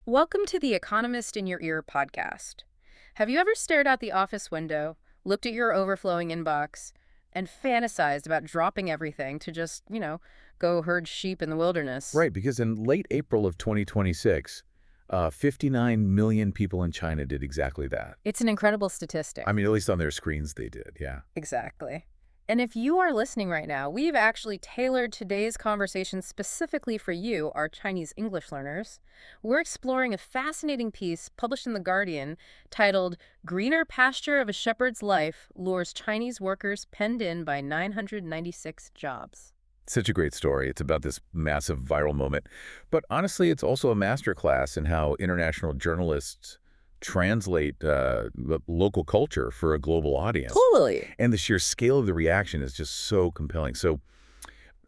Welcome to the Economist in Your Ear podcast. Have you ever stared out the office window, looked at your overflowing inbox, and fantasized about dropping everything to just, go herd sheep in the wilderness? Right, because in late April of 2026, 59 million people in China did exactly that. It's an incredible statistic. I mean, at least on their screens they did, yeah. Exactly. And if you are listening right now, we've actually tailored today's conversation specifically for you, our Chinese English learners. We're exploring a fascinating piece published in The Guardian titled "Greener Pasture of a Shepherd's Life Lures Chinese Workers Penned in by 996 Jobs." Such a great story. It's about this massive viral moment. But honestly, it's also a masterclass in how international journalists translate local culture for a global audience. Totally. And the sheer scale of the reaction is just so compelling. So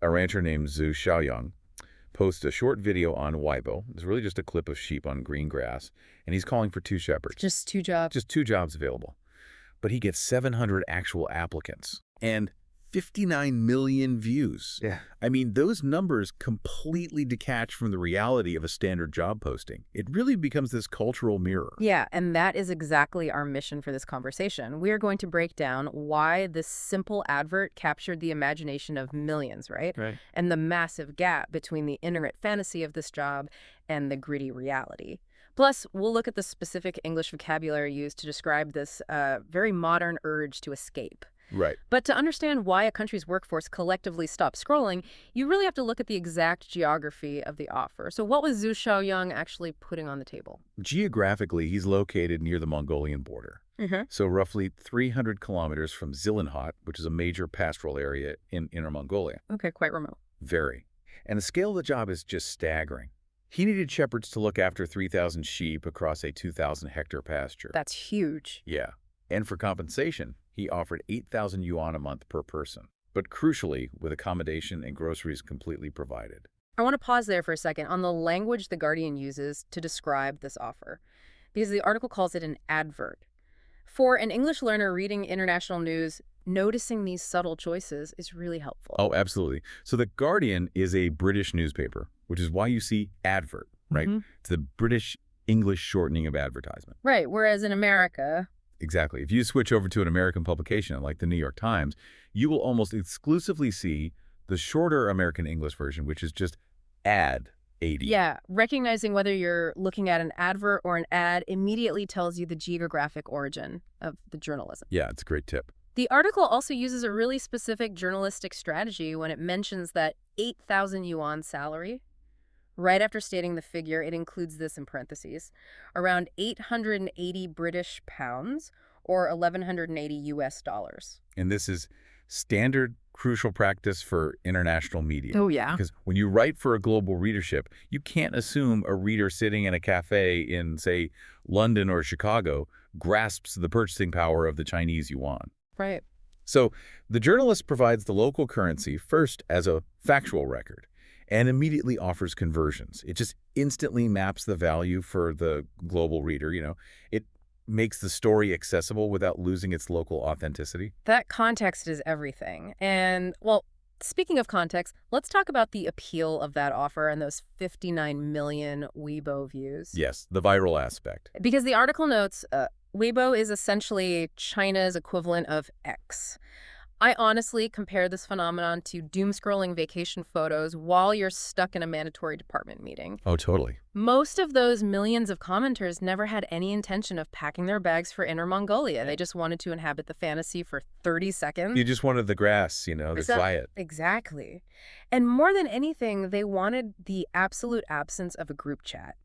a rancher named Zhu Xiaoyang posts a short video on Weibo. It's really just a clip of sheep on green grass. And he's calling for 2 shepherds. Just 2 jobs. Just 2 jobs available. But he gets 700 actual applicants and 59 million views. Yeah. I mean, those numbers completely detach from the reality of a standard job posting. It really becomes this cultural mirror. Yeah, and that is exactly our mission for this conversation. We are going to break down why this simple advert captured the imagination of millions, right? Right. And the massive gap between the internet fantasy of this job and the gritty reality. Plus, we'll look at the specific English vocabulary used to describe this very modern urge to escape. Right. But to understand why a country's workforce collectively stops scrolling, you really have to look at the exact geography of the offer. So what was Zhu Xiaoyang actually putting on the table? Geographically, he's located near the Mongolian border. So roughly 300 kilometers from Zilinhat, which is a major pastoral area in Inner Mongolia. Okay, quite remote. Very. And the scale of the job is just staggering. He needed shepherds to look after 3,000 sheep across a 2,000-hectare pasture. That's huge. Yeah. And for compensation, he offered 8,000 yuan a month per person, but crucially, with accommodation and groceries completely provided. I want to pause there for a second on the language The Guardian uses to describe this offer, because the article calls it an advert. For an English learner reading international news, noticing these subtle choices is really helpful. Oh, absolutely. So The Guardian is a British newspaper, which is why you see advert, right? It's the British English shortening of advertisement. Right, whereas in America... Exactly. If you switch over to an American publication like the New York Times, you will almost exclusively see the shorter American English version, which is just ad 80. Yeah, recognizing whether you're looking at an advert or an ad immediately tells you the geographic origin of the journalism. Yeah, it's a great tip. The article also uses a really specific journalistic strategy when it mentions that 8,000 yuan salary. Right after stating the figure, it includes this in parentheses, around 880 British pounds or 1,180 US dollars. And this is standard crucial practice for international media. Oh, yeah. Because when you write for a global readership, you can't assume a reader sitting in a cafe in, say, London or Chicago grasps the purchasing power of the Chinese yuan. Right. So the journalist provides the local currency first as a factual record and immediately offers conversions. It just instantly maps the value for the global reader, It makes the story accessible without losing its local authenticity. That context is everything. And, well, speaking of context, let's talk about the appeal of that offer and those 59 million Weibo views. Yes, the viral aspect. Because the article notes, Weibo is essentially China's equivalent of X. I honestly compare this phenomenon to doom-scrolling vacation photos while you're stuck in a mandatory department meeting. Oh, totally. Most of those millions of commenters never had any intention of packing their bags for Inner Mongolia. They just wanted to inhabit the fantasy for 30 seconds. You just wanted the grass, the quiet. Exactly. And more than anything, they wanted the absolute absence of a group chat.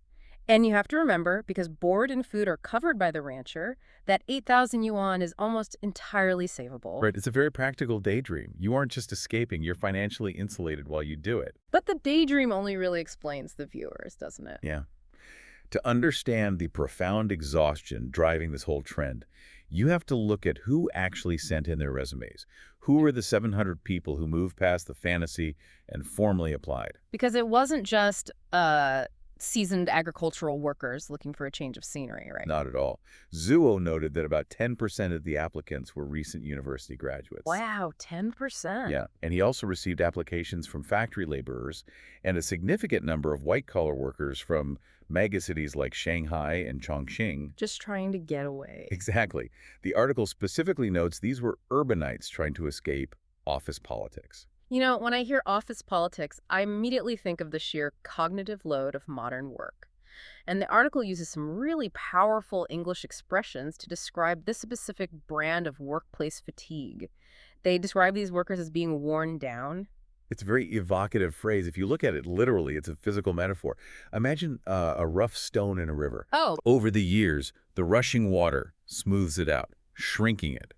And you have to remember, because board and food are covered by the rancher, that 8,000 yuan is almost entirely savable. Right, it's a very practical daydream. You aren't just escaping, you're financially insulated while you do it. But the daydream only really explains the viewers, doesn't it? Yeah. To understand the profound exhaustion driving this whole trend, you have to look at who actually sent in their resumes. Who are the 700 people who moved past the fantasy and formally applied? Because it wasn't just seasoned agricultural workers looking for a change of scenery, right? Not at all. Zuo noted that about 10% of the applicants were recent university graduates. Wow, 10%. Yeah, and he also received applications from factory laborers and a significant number of white-collar workers from megacities like Shanghai and Chongqing. Just trying to get away. Exactly. The article specifically notes these were urbanites trying to escape office politics. You know, when I hear office politics, I immediately think of the sheer cognitive load of modern work. And the article uses some really powerful English expressions to describe this specific brand of workplace fatigue. They describe these workers as being worn down. It's a very evocative phrase. If you look at it literally, it's a physical metaphor. Imagine a rough stone in a river. Oh. Over the years, the rushing water smooths it out, shrinking it.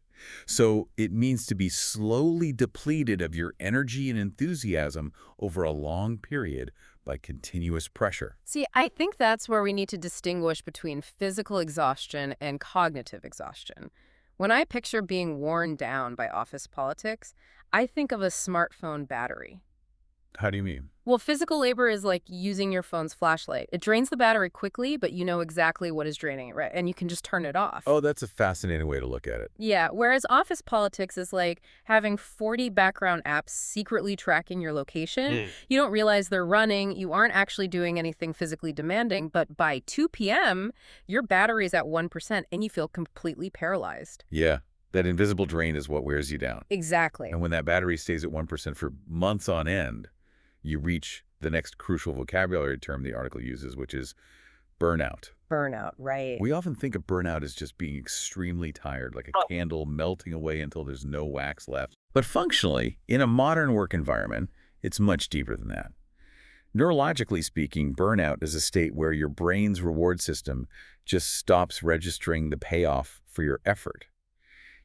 So it means to be slowly depleted of your energy and enthusiasm over a long period by continuous pressure. See, I think that's where we need to distinguish between physical exhaustion and cognitive exhaustion. When I picture being worn down by office politics, I think of a smartphone battery. How do you mean? Well, physical labor is like using your phone's flashlight. It drains the battery quickly, but you know exactly what is draining it, right? And you can just turn it off. Oh, that's a fascinating way to look at it. Yeah, whereas office politics is like having 40 background apps secretly tracking your location. You don't realize they're running. You aren't actually doing anything physically demanding, but by 2 p.m., your battery's at 1% and you feel completely paralyzed. Yeah, that invisible drain is what wears you down. Exactly. And when that battery stays at 1% for months on end, you reach the next crucial vocabulary term the article uses, which is burnout. Burnout, right. We often think of burnout as just being extremely tired, like a candle melting away until there's no wax left. But functionally, in a modern work environment, it's much deeper than that. Neurologically speaking, burnout is a state where your brain's reward system just stops registering the payoff for your effort.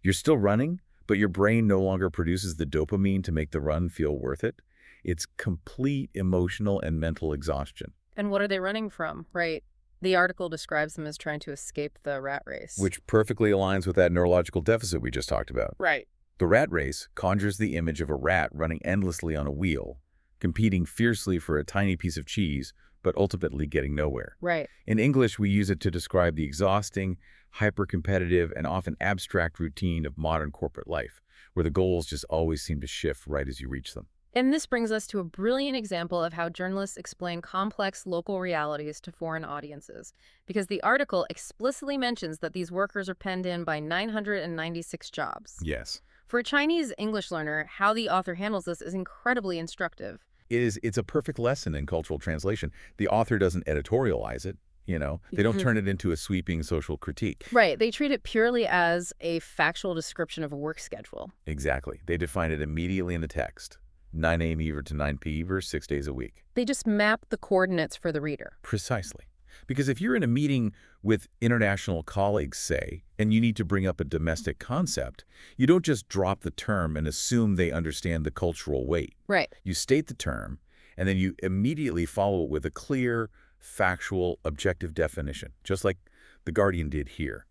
You're still running, but your brain no longer produces the dopamine to make the run feel worth it. It's complete emotional and mental exhaustion. And what are they running from, right? The article describes them as trying to escape the rat race. Which perfectly aligns with that neurological deficit we just talked about. Right. The rat race conjures the image of a rat running endlessly on a wheel, competing fiercely for a tiny piece of cheese, but ultimately getting nowhere. Right. In English, we use it to describe the exhausting, hyper-competitive, and often abstract routine of modern corporate life, where the goals just always seem to shift right as you reach them. And this brings us to a brilliant example of how journalists explain complex local realities to foreign audiences, because the article explicitly mentions that these workers are penned in by 996 jobs. Yes. For a Chinese English learner, how the author handles this is incredibly instructive. It's a perfect lesson in cultural translation. The author doesn't editorialize it, you know. They don't turn it into a sweeping social critique. Right. They treat it purely as a factual description of a work schedule. Exactly. They define it immediately in the text. 9 a.m. Ever to 9 p.m. 6 days a week. They just map the coordinates for the reader. Precisely. Because if you're in a meeting with international colleagues, say, and you need to bring up a domestic concept, you don't just drop the term and assume they understand the cultural weight. Right. You state the term, and then you immediately follow it with a clear, factual, objective definition, just like The Guardian did here.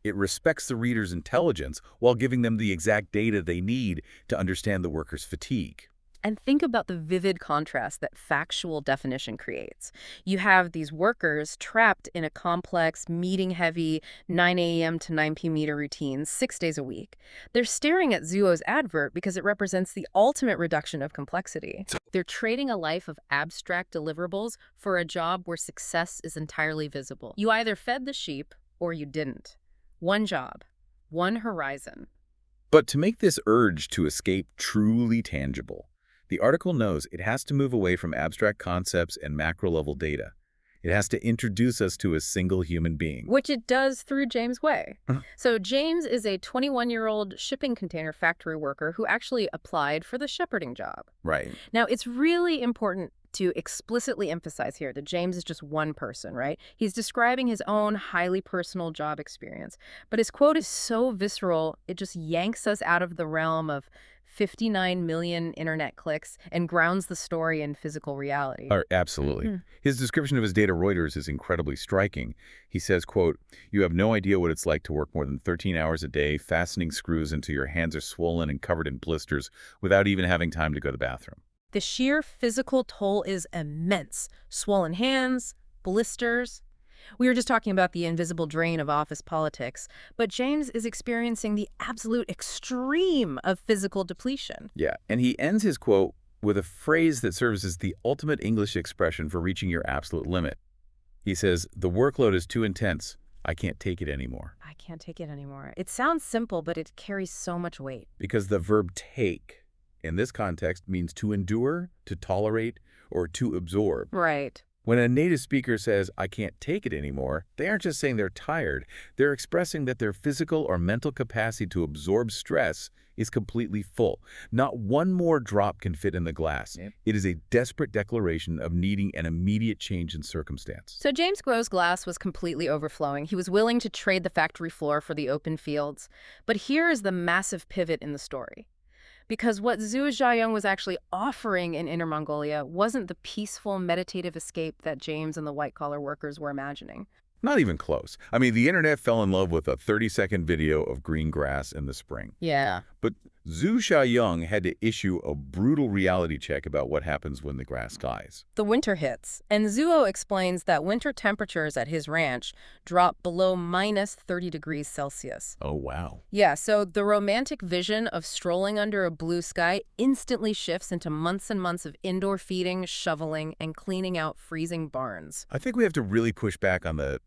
It respects the reader's intelligence while giving them the exact data they need to understand the worker's fatigue. And think about the vivid contrast that factual definition creates. You have these workers trapped in a complex, meeting-heavy 9 a.m. to 9 p.m. meter routine 6 days a week. They're staring at Zuo's advert because it represents the ultimate reduction of complexity. They're trading a life of abstract deliverables for a job where success is entirely visible. You either fed the sheep or you didn't. One job, one horizon. But to make this urge to escape truly tangible, the article knows it has to move away from abstract concepts and macro-level data. It has to introduce us to a single human being. Which it does through James Way. So James is a 21-year-old shipping container factory worker who actually applied for the shepherding job. Right. Now, it's really important to explicitly emphasize here that James is just one person, right? He's describing his own highly personal job experience. But his quote is so visceral, it just yanks us out of the realm of 59 million internet clicks and grounds the story in physical reality. Absolutely. His description of his data Reuters is incredibly striking. He says, quote, "You have no idea what it's like to work more than 13 hours a day, fastening screws until your hands are swollen and covered in blisters without even having time to go to the bathroom." The sheer physical toll is immense. Swollen hands, blisters. We were just talking about the invisible drain of office politics, but James is experiencing the absolute extreme of physical depletion. Yeah, and he ends his quote with a phrase that serves as the ultimate English expression for reaching your absolute limit. He says, the workload is too intense. I can't take it anymore. I can't take it anymore. It sounds simple, but it carries so much weight. Because the verb take, in this context, means to endure, to tolerate, or to absorb. Right. When a native speaker says, I can't take it anymore, they aren't just saying they're tired. They're expressing that their physical or mental capacity to absorb stress is completely full. Not one more drop can fit in the glass. Yep. It is a desperate declaration of needing an immediate change in circumstance. So James Grove's glass was completely overflowing. He was willing to trade the factory floor for the open fields. But here is the massive pivot in the story. Because what Zhu Xiaoyong was actually offering in Inner Mongolia wasn't the peaceful, meditative escape that James and the white-collar workers were imagining. Not even close. I mean, the internet fell in love with a 30-second video of green grass in the spring. Yeah. But Zhu Xiaoyong had to issue a brutal reality check about what happens when the grass dies. The winter hits, and Zhuo explains that winter temperatures at his ranch drop below minus 30 degrees Celsius. Oh, wow. Yeah, so the romantic vision of strolling under a blue sky instantly shifts into months and months of indoor feeding, shoveling, and cleaning out freezing barns. I think we have to really push back on the,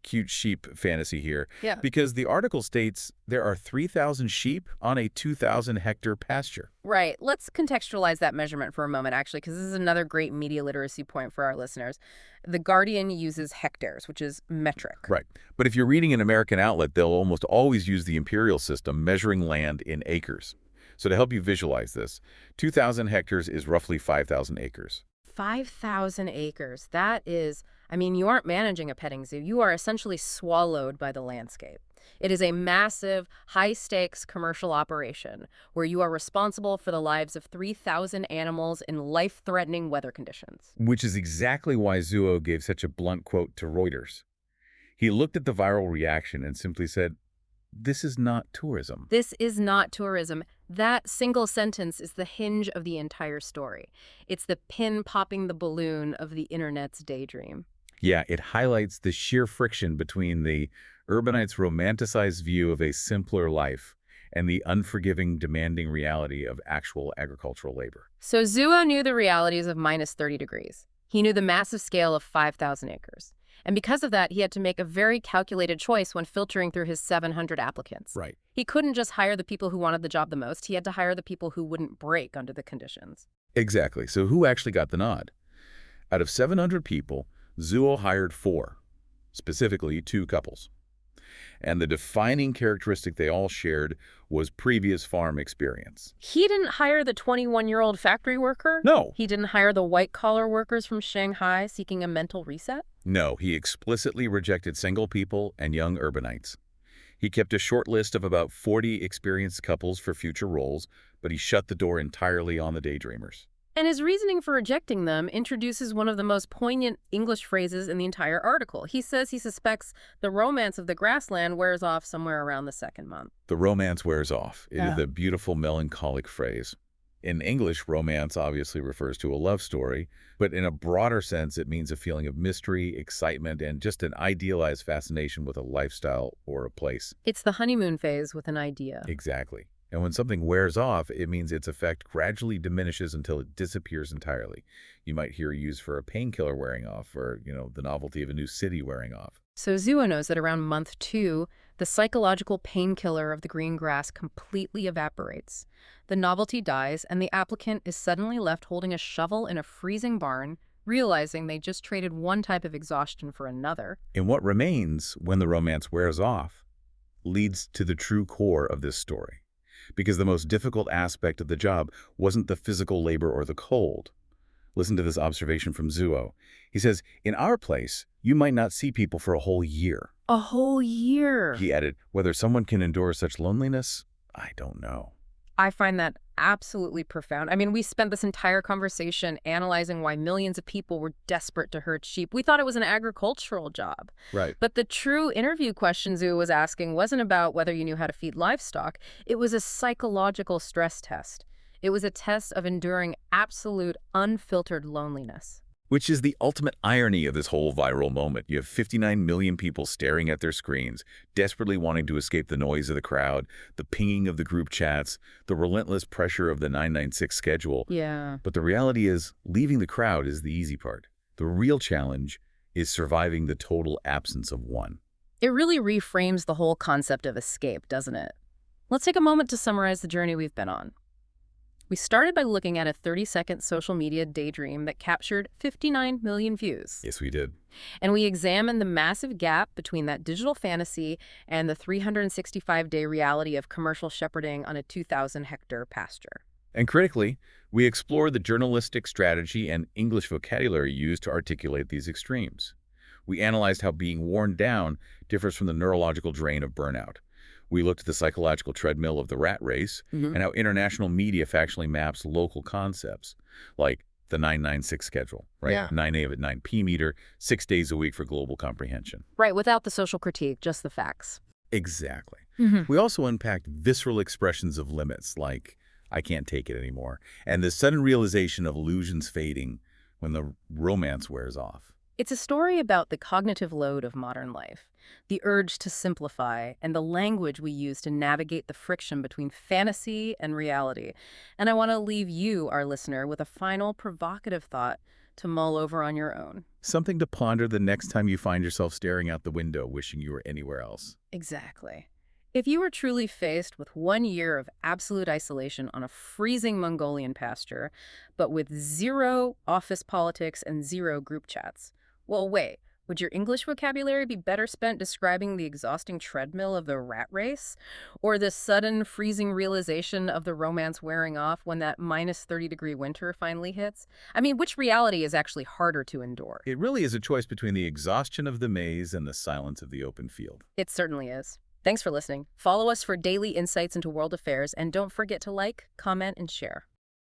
cute sheep fantasy here. Yeah. Because the article states there are 3,000 sheep on a 2,000-hectare pasture. Right. Let's contextualize that measurement for a moment, actually, because this is another great media literacy point for our listeners. The Guardian uses hectares, which is metric. Right. But if you're reading an American outlet, they'll almost always use the imperial system, measuring land in acres. So to help you visualize this, 2,000 hectares is roughly 5,000 acres. 5,000 acres. That is, you aren't managing a petting zoo. You are essentially swallowed by the landscape. It is a massive, high-stakes commercial operation where you are responsible for the lives of 3,000 animals in life-threatening weather conditions. Which is exactly why Zhuo gave such a blunt quote to Reuters. He looked at the viral reaction and simply said, "This is not tourism." This is not tourism. That single sentence is the hinge of the entire story. It's the pin popping the balloon of the internet's daydream. Yeah, it highlights the sheer friction between the urbanites' romanticized view of a simpler life and the unforgiving, demanding reality of actual agricultural labor. So Zhuo knew the realities of minus 30 degrees. He knew the massive scale of 5,000 acres. And because of that, he had to make a very calculated choice when filtering through his 700 applicants. Right. He couldn't just hire the people who wanted the job the most. He had to hire the people who wouldn't break under the conditions. Exactly. So who actually got the nod? Out of 700 people, Zhuo hired 4, specifically 2 couples. And the defining characteristic they all shared was previous farm experience. He didn't hire the 21-year-old factory worker? No. He didn't hire the white-collar workers from Shanghai seeking a mental reset? No, he explicitly rejected single people and young urbanites. He kept a short list of about 40 experienced couples for future roles, but he shut the door entirely on the daydreamers. And his reasoning for rejecting them introduces one of the most poignant English phrases in the entire article. He says he suspects the romance of the grassland wears off somewhere around the second month. The romance wears off. It Yeah. is the beautiful, melancholic phrase. In English, romance obviously refers to a love story, but in a broader sense, it means a feeling of mystery, excitement, and just an idealized fascination with a lifestyle or a place. It's the honeymoon phase with an idea. Exactly. And when something wears off, it means its effect gradually diminishes until it disappears entirely. You might hear used for a painkiller wearing off, or, the novelty of a new city wearing off. So Zhuo knows that around month 2, the psychological painkiller of the green grass completely evaporates. The novelty dies, and the applicant is suddenly left holding a shovel in a freezing barn, realizing they just traded one type of exhaustion for another. And what remains when the romance wears off leads to the true core of this story. Because the most difficult aspect of the job wasn't the physical labor or the cold. Listen to this observation from Zhuo. He says, "In our place, you might not see people for a whole year." A whole year! He added, "Whether someone can endure such loneliness, I don't know." I find that absolutely profound. We spent this entire conversation analyzing why millions of people were desperate to herd sheep. We thought it was an agricultural job. Right. But the true interview question Zhu was asking wasn't about whether you knew how to feed livestock. It was a psychological stress test. It was a test of enduring absolute, unfiltered loneliness. Which is the ultimate irony of this whole viral moment. You have 59 million people staring at their screens, desperately wanting to escape the noise of the crowd, the pinging of the group chats, the relentless pressure of the 996 schedule. Yeah. But the reality is, leaving the crowd is the easy part. The real challenge is surviving the total absence of one. It really reframes the whole concept of escape, doesn't it? Let's take a moment to summarize the journey we've been on. We started by looking at a 30-second social media daydream that captured 59 million views. Yes, we did. And we examined the massive gap between that digital fantasy and the 365-day reality of commercial shepherding on a 2,000-hectare pasture. And critically, we explored the journalistic strategy and English vocabulary used to articulate these extremes. We analyzed how being worn down differs from the neurological drain of burnout. We looked at the psychological treadmill of the rat race and how international media factually maps local concepts, like the 996 schedule, right? Yeah. 9 a.m. at 9 p. meter, 6 days a week for global comprehension. Right, without the social critique, just the facts. Exactly. We also unpacked visceral expressions of limits, like, I can't take it anymore, and the sudden realization of illusions fading when the romance wears off. It's a story about the cognitive load of modern life, the urge to simplify, and the language we use to navigate the friction between fantasy and reality. And I want to leave you, our listener, with a final provocative thought to mull over on your own. Something to ponder the next time you find yourself staring out the window wishing you were anywhere else. Exactly. If you were truly faced with 1 year of absolute isolation on a freezing Mongolian pasture, but with zero office politics and zero group chats, well, wait, would your English vocabulary be better spent describing the exhausting treadmill of the rat race? Or the sudden freezing realization of the romance wearing off when that minus 30-degree winter finally hits? I mean, which reality is actually harder to endure? It really is a choice between the exhaustion of the maze and the silence of the open field. It certainly is. Thanks for listening. Follow us for daily insights into world affairs, and don't forget to like, comment, and share.